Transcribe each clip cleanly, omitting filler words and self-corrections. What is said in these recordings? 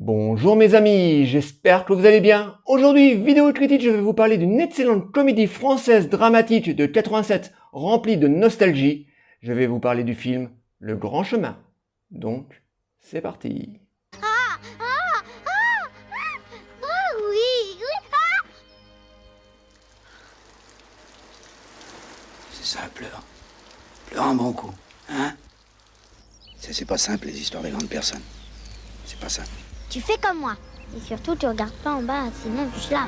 Bonjour mes amis, j'espère que vous allez bien. Aujourd'hui, vidéo critique, je vais vous parler d'une excellente comédie française dramatique de 87 remplie de nostalgie. Je vais vous parler du film Le Grand Chemin. Donc, c'est parti. Oui. C'est ça, pleure. Pleure un bon coup, hein? C'est pas simple, les histoires des grandes personnes. C'est pas simple. Tu fais comme moi. Et surtout, tu regardes pas en bas, sinon tu slappes.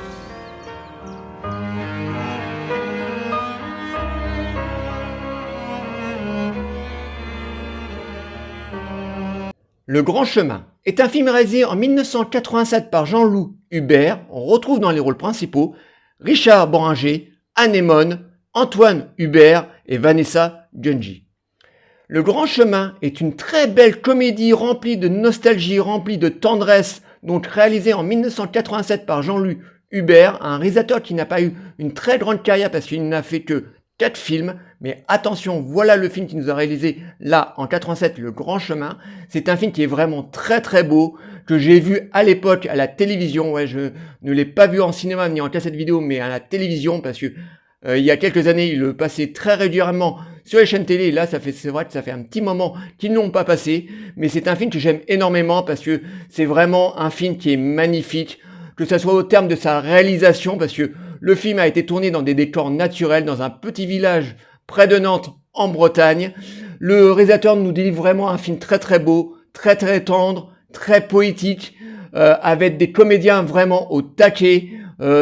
Le Grand Chemin est un film réalisé en 1987 par Jean-Loup Hubert. On retrouve dans les rôles principaux Richard Bohringer, Anémone, Antoine Hubert et Vanessa Gunji. Le Grand Chemin est une très belle comédie remplie de nostalgie, remplie de tendresse, donc réalisée en 1987 par Jean-Loup Hubert, un réalisateur qui n'a pas eu une très grande carrière parce qu'il n'a fait que 4 films. Mais attention, voilà le film qu'il nous a réalisé là en 87, Le Grand Chemin. C'est un film qui est vraiment très très beau, que j'ai vu à l'époque à la télévision. Ouais, je ne l'ai pas vu en cinéma ni en cassette vidéo, mais à la télévision parce que il y a quelques années, il le passait très régulièrement sur les chaînes télé. Et là, c'est vrai que ça fait un petit moment qu'ils n'ont pas passé. Mais c'est un film que j'aime énormément parce que c'est vraiment un film qui est magnifique. Que ce soit au terme de sa réalisation, parce que le film a été tourné dans des décors naturels, dans un petit village près de Nantes, en Bretagne. Le réalisateur nous délivre vraiment un film très très beau, très très tendre, très poétique, avec des comédiens vraiment au taquet.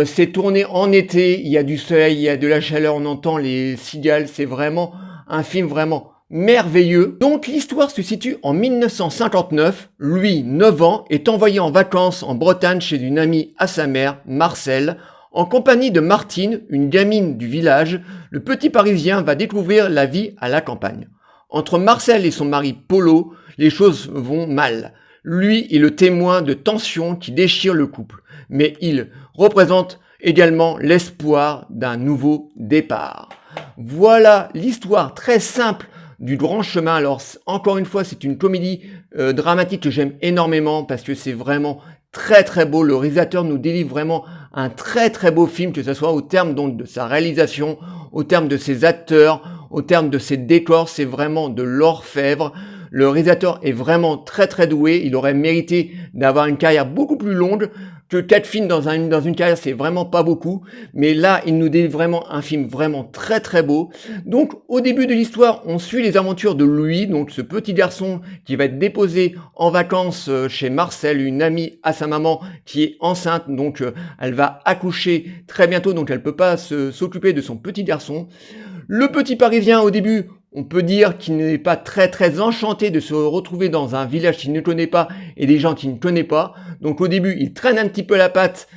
C'est tourné en été, il y a du soleil, il y a de la chaleur, on entend les cigales, c'est vraiment un film vraiment merveilleux. Donc l'histoire se situe en 1959, lui, 9 ans, est envoyé en vacances en Bretagne chez une amie à sa mère, Marcel. En compagnie de Martine, une gamine du village, le petit Parisien va découvrir la vie à la campagne. Entre Marcel et son mari Polo, les choses vont mal. Lui est le témoin de tensions qui déchirent le couple, mais il représente également l'espoir d'un nouveau départ. Voilà l'histoire très simple du Grand Chemin. Alors encore une fois, c'est une comédie dramatique que j'aime énormément parce que c'est vraiment très très beau. Le réalisateur nous délivre vraiment un très très beau film, que ce soit au terme donc de sa réalisation, au terme de ses acteurs, au terme de ses décors. C'est vraiment de l'orfèvre. Le réalisateur est vraiment très très doué. Il aurait mérité d'avoir une carrière beaucoup plus longue. Que 4 films dans une carrière, c'est vraiment pas beaucoup. Mais là, il nous délivre vraiment un film vraiment très très beau. Donc, au début de l'histoire, on suit les aventures de Louis, donc ce petit garçon qui va être déposé en vacances chez Marcel, une amie à sa maman qui est enceinte. Donc, elle va accoucher très bientôt, donc elle peut pas s'occuper de son petit garçon. Le petit Parisien, au début, on peut dire qu'il n'est pas très très enchanté de se retrouver dans un village qu'il ne connaît pas et des gens qu'il ne connaît pas. Donc au début, il traîne un petit peu la patte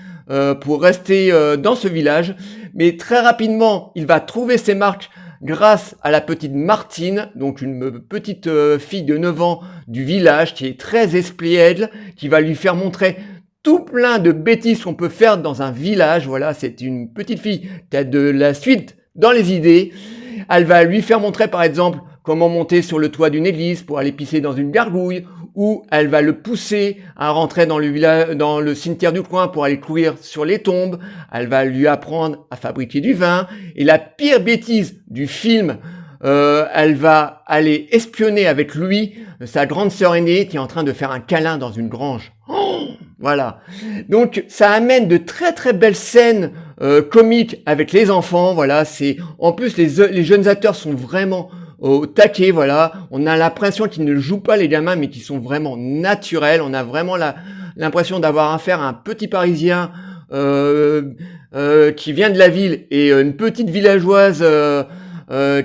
pour rester dans ce village. Mais très rapidement, il va trouver ses marques grâce à la petite Martine, donc une petite fille de 9 ans du village qui est très espiègle, qui va lui faire montrer tout plein de bêtises qu'on peut faire dans un village. Voilà, c'est une petite fille qui a de la suite dans les idées. Elle va lui faire montrer par exemple comment monter sur le toit d'une église pour aller pisser dans une gargouille, ou elle va le pousser à rentrer dans le cimetière du coin pour aller courir sur les tombes. Elle va lui apprendre à fabriquer du vin. Et la pire bêtise du film, elle va aller espionner avec lui sa grande sœur aînée qui est en train de faire un câlin dans une grange. Voilà. Donc ça amène de très très belles scènes comiques avec les enfants. Voilà, c'est en plus les jeunes acteurs sont vraiment au taquet. Voilà, on a l'impression qu'ils ne jouent pas les gamins, mais qu'ils sont vraiment naturels. On a vraiment l'impression d'avoir affaire à un petit Parisien qui vient de la ville et une petite villageoise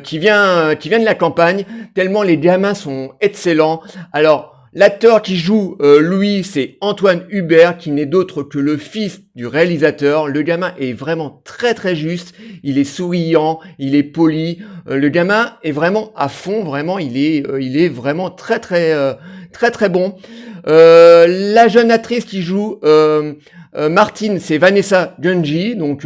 qui vient de la campagne. Tellement les gamins sont excellents. Alors l'acteur qui joue Louis, c'est Antoine Hubert, qui n'est d'autre que le fils du réalisateur. Le gamin est vraiment très très juste, il est souriant, il est poli. Le gamin est vraiment à fond, vraiment, il est vraiment très très bon. La jeune actrice qui joue Martine, c'est Vanessa Gunji, donc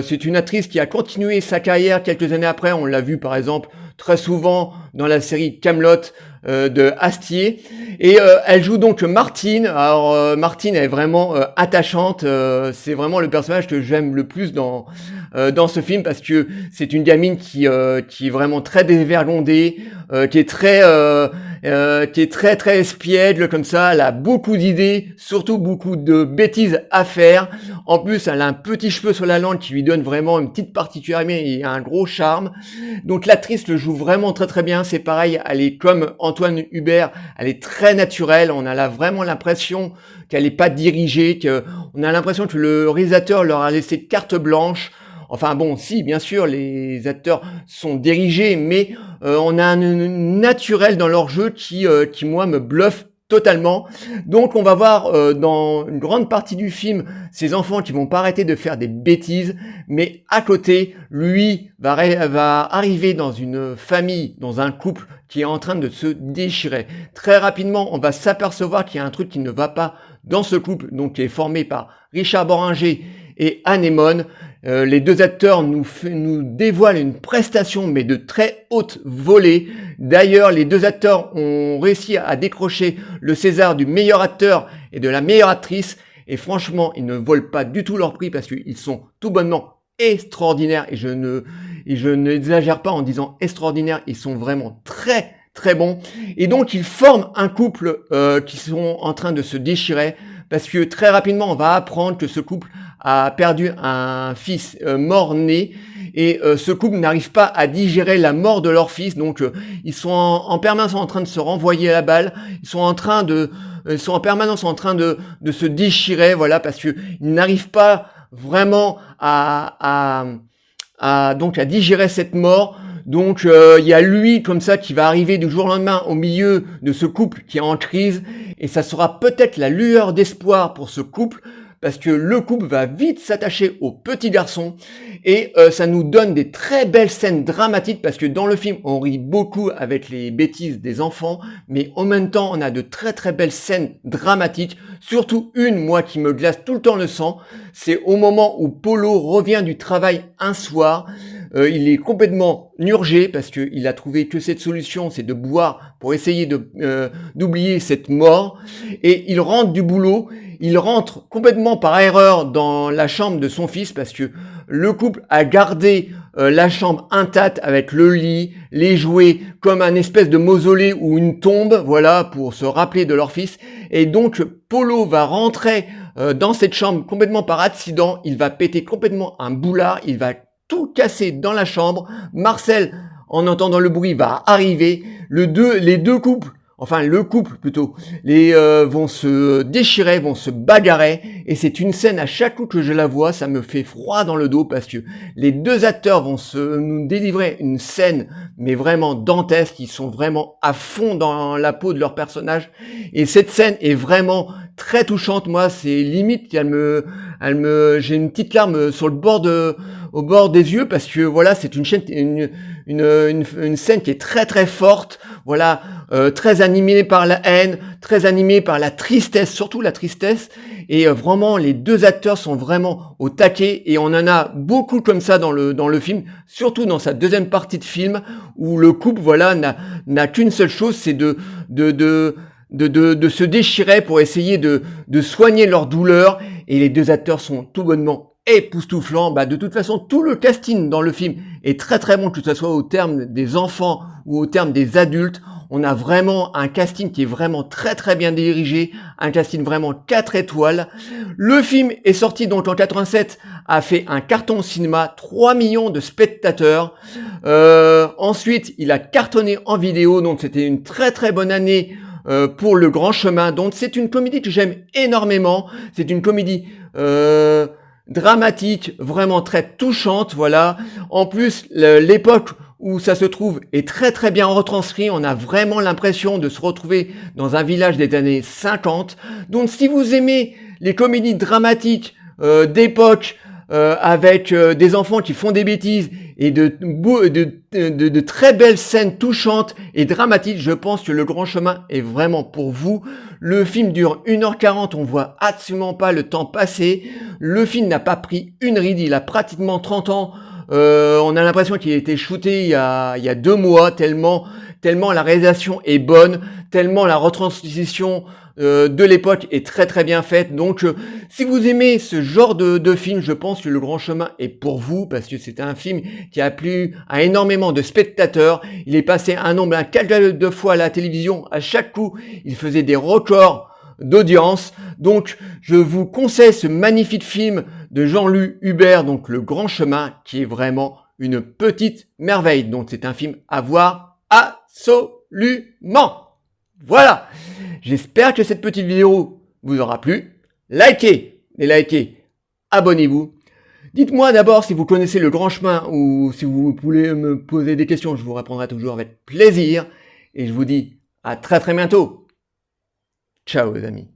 c'est une actrice qui a continué sa carrière quelques années après. On l'a vu par exemple très souvent dans la série Kaamelott de Astier. Et elle joue donc Martine. Alors Martine est vraiment attachante. C'est vraiment le personnage que j'aime le plus dans ce film parce que c'est une gamine qui est vraiment très dévergondée, qui est très espiègle comme ça. Elle a beaucoup d'idées, surtout beaucoup de bêtises à faire. En plus, elle a un petit cheveu sur la langue qui lui donne vraiment une petite particularité et un gros charme. Donc l'actrice le joue vraiment très très bien. C'est pareil, elle est comme Antoine Hubert, elle est très naturelle. On a vraiment l'impression qu'elle n'est pas dirigée, on a l'impression que le réalisateur leur a laissé carte blanche. Enfin bon, si, bien sûr, les acteurs sont dirigés, mais on a un naturel dans leur jeu qui moi, me bluffe totalement. Donc on va voir dans une grande partie du film ces enfants qui vont pas arrêter de faire des bêtises, mais à côté, lui va arriver dans une famille, dans un couple qui est en train de se déchirer. Très rapidement, on va s'apercevoir qu'il y a un truc qui ne va pas dans ce couple, donc qui est formé par Richard Boringer et Anémone. Les deux acteurs nous dévoilent une prestation mais de très haute volée. D'ailleurs, les deux acteurs ont réussi à décrocher le César du meilleur acteur et de la meilleure actrice. Et franchement, ils ne volent pas du tout leur prix parce qu'ils sont tout bonnement extraordinaires. Et je n'exagère pas en disant extraordinaires. Ils sont vraiment très très bons. Et donc, ils forment un couple qui sont en train de se déchirer. Parce que très rapidement, on va apprendre que ce couple a perdu un fils mort-né et ce couple n'arrive pas à digérer la mort de leur fils. Donc, ils sont en permanence en train de se renvoyer la balle. Ils sont en permanence en train de se déchirer, voilà, parce que ils n'arrivent pas vraiment à digérer cette mort. Donc il y a lui comme ça qui va arriver du jour au lendemain au milieu de ce couple qui est en crise et ça sera peut-être la lueur d'espoir pour ce couple parce que le couple va vite s'attacher au petit garçon et ça nous donne des très belles scènes dramatiques parce que dans le film on rit beaucoup avec les bêtises des enfants mais en même temps on a de très très belles scènes dramatiques, surtout une moi qui me glace tout le temps le sang, c'est au moment où Polo revient du travail un soir. Il est complètement nurgé parce qu'il a trouvé que cette solution, c'est de boire pour essayer d'oublier cette mort. Et il rentre du boulot, il rentre complètement par erreur dans la chambre de son fils parce que le couple a gardé la chambre intacte avec le lit, les jouets, comme un espèce de mausolée ou une tombe, voilà, pour se rappeler de leur fils. Et donc, Polo va rentrer dans cette chambre complètement par accident, il va péter complètement un boulard, il va tout casser dans la chambre. Marcel, en entendant le bruit, va arriver. Le couple plutôt, vont se déchirer, vont se bagarrer. Et c'est une scène à chaque coup que je la vois, ça me fait froid dans le dos parce que les deux acteurs vont nous délivrer une scène, mais vraiment dantesque. Ils sont vraiment à fond dans la peau de leur personnage. Et cette scène est vraiment très touchante. Moi, c'est limite, j'ai une petite larme sur au bord des yeux parce que voilà, c'est une scène qui est très très forte, voilà, très animée par la haine, très animée par la tristesse, surtout la tristesse, et vraiment les deux acteurs sont vraiment au taquet et on en a beaucoup comme ça dans le film, surtout dans sa deuxième partie de film où le couple voilà n'a qu'une seule chose, c'est de se déchirer pour essayer de soigner leur douleur et les deux acteurs sont tout bonnement époustouflants. De toute façon, tout le casting dans le film est très très bon, que ce soit au terme des enfants ou au terme des adultes. On a vraiment un casting qui est vraiment très très bien dirigé, un casting vraiment 4 étoiles. Le film est sorti donc en 87, a fait un carton au cinéma, 3 millions de spectateurs. Ensuite, il a cartonné en vidéo, donc c'était une très très bonne année pour Le Grand Chemin. Donc c'est une comédie que j'aime énormément. C'est une comédie dramatique, vraiment très touchante, voilà. En plus, l'époque où ça se trouve est très très bien retranscrit. On a vraiment l'impression de se retrouver dans un village des années 50. Donc si vous aimez les comédies dramatiques d'époque, avec des enfants qui font des bêtises et de très belles scènes touchantes et dramatiques, je pense que Le Grand Chemin est vraiment pour vous. Le film dure 1h40, on voit absolument pas le temps passer. Le film n'a pas pris une ride, il a pratiquement 30 ans. On a l'impression qu'il a été shooté il y a 2 mois, tellement la réalisation est bonne, tellement la retransposition de l'époque est très très bien faite. Donc si vous aimez ce genre de film, je pense que Le Grand Chemin est pour vous, parce que c'est un film qui a plu à énormément de spectateurs. Il est passé un nombre incalculable de fois à la télévision. À chaque coup, il faisait des records d'audience. Donc je vous conseille ce magnifique film de Jean-Luc Hubert, donc Le Grand Chemin, qui est vraiment une petite merveille. Donc c'est un film à voir absolument. Voilà, j'espère que cette petite vidéo vous aura plu. Likez, abonnez-vous. Dites-moi d'abord si vous connaissez Le Grand Chemin ou si vous voulez me poser des questions, je vous répondrai toujours avec plaisir. Et je vous dis à très très bientôt. Ciao les amis.